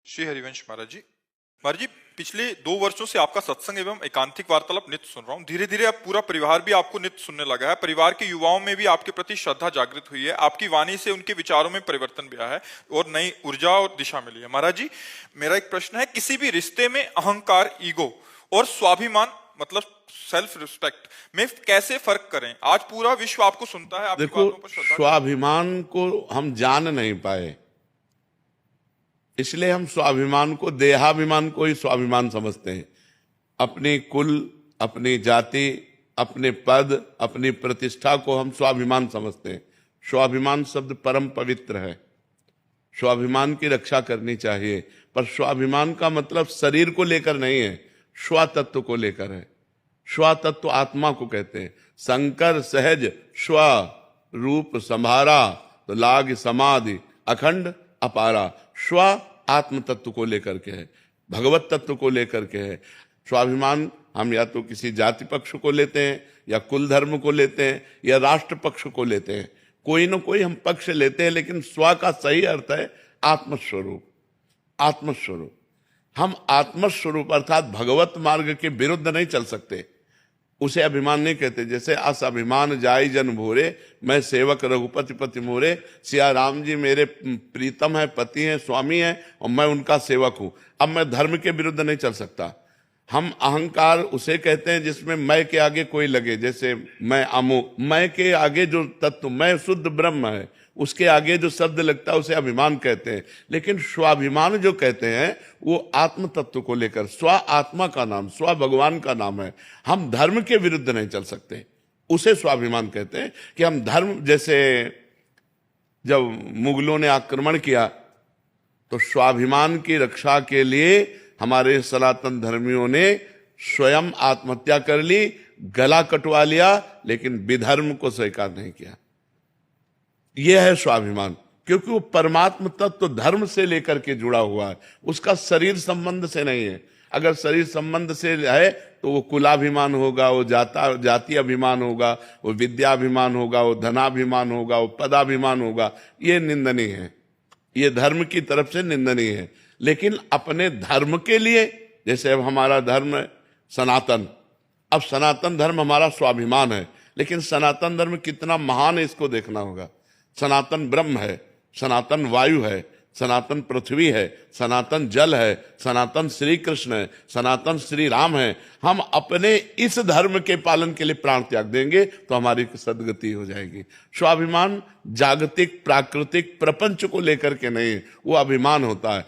श्री हरिवंश महाराज जी। महाराज जी, पिछले 2 वर्षों से आपका सत्संग एवं एकांतिक वार्तालाप नित्य सुन रहा हूँ। धीरे धीरे अब पूरा परिवार भी आपको नित्य सुनने लगा है। परिवार के युवाओं में भी आपके प्रति श्रद्धा जागृत हुई है। आपकी वाणी से उनके विचारों में परिवर्तन भी आया है और नई ऊर्जा और दिशा मिली है। महाराज जी, मेरा एक प्रश्न है, किसी भी रिश्ते में अहंकार, ईगो और स्वाभिमान मतलब सेल्फ रिस्पेक्ट में कैसे फर्क करें? आज पूरा विश्व आपको सुनता है, आपकी देखो, बातों पर श्रद्धा। स्वाभिमान को हम जान नहीं पाए, इसलिए हम स्वाभिमान को, देहाभिमान को ही स्वाभिमान समझते हैं। अपनी कुल, अपनी जाति, अपने पद, अपनी प्रतिष्ठा को हम स्वाभिमान समझते हैं। स्वाभिमान शब्द परम पवित्र है, स्वाभिमान की रक्षा करनी चाहिए। पर स्वाभिमान का मतलब शरीर को लेकर नहीं है, स्वतत्व को लेकर है। स्वतत्व आत्मा को कहते हैं। शंकर सहज स्व रूप संभारा तो लाग समाधि अखंड अपारा। स्व आत्म तत्व को लेकर के है, भगवत तत्व को लेकर के है। स्वाभिमान हम या तो किसी जाति पक्ष को लेते हैं, या कुल धर्म को लेते हैं, या राष्ट्र पक्ष को लेते हैं। कोई ना कोई हम पक्ष लेते हैं, लेकिन स्व का सही अर्थ है आत्मस्वरूप। आत्मस्वरूप, हम आत्मस्वरूप अर्थात भगवत मार्ग के विरुद्ध नहीं चल सकते, उसे अभिमान नहीं कहते। जैसे अस अभिमान जाई जन भोरे, मैं सेवक रघुपति पति मोरे। सिया राम जी मेरे प्रीतम है, पति हैं, स्वामी हैं, और मैं उनका सेवक हूं। अब मैं धर्म के विरुद्ध नहीं चल सकता। हम अहंकार उसे कहते हैं जिसमें मैं के आगे कोई लगे। जैसे मैं अमु, मैं के आगे जो तत्व, मैं शुद्ध ब्रह्म है, उसके आगे जो शब्द लगता है उसे अभिमान कहते हैं। लेकिन स्वाभिमान जो कहते हैं वो आत्म तत्व को लेकर, स्व आत्मा का नाम, स्व भगवान का नाम है। हम धर्म के विरुद्ध नहीं चल सकते, उसे स्वाभिमान कहते हैं। कि हम धर्म, जैसे जब मुगलों ने आक्रमण किया तो स्वाभिमान की रक्षा के लिए हमारे सनातन धर्मियों ने स्वयं आत्महत्या कर ली, गला कटवा लिया, लेकिन विधर्म को स्वीकार नहीं किया। यह है स्वाभिमान, क्योंकि वो परमात्म तत्व धर्म से लेकर के जुड़ा हुआ है, उसका शरीर संबंध से नहीं है। अगर शरीर संबंध से है तो वो कुलाभिमान होगा, वो जाति अभिमान होगा, वो विद्याभिमान होगा, वो धनाभिमान होगा, वो पदाभिमान होगा। ये निंदनीय है, ये धर्म की तरफ से निंदनीय है। लेकिन अपने धर्म के लिए, जैसे अब हमारा धर्म है सनातन, अब सनातन धर्म हमारा स्वाभिमान है, लेकिन सनातन धर्म कितना महान है इसको देखना होगा। सनातन ब्रह्म है, सनातन वायु है, सनातन पृथ्वी है, सनातन जल है, सनातन श्री कृष्ण है, सनातन श्री राम है। हम अपने इस धर्म के पालन के लिए प्राण त्याग देंगे तो हमारी सदगति हो जाएगी। स्वाभिमान जागतिक प्राकृतिक प्रपंच को लेकर के नहीं, वो अभिमान होता है।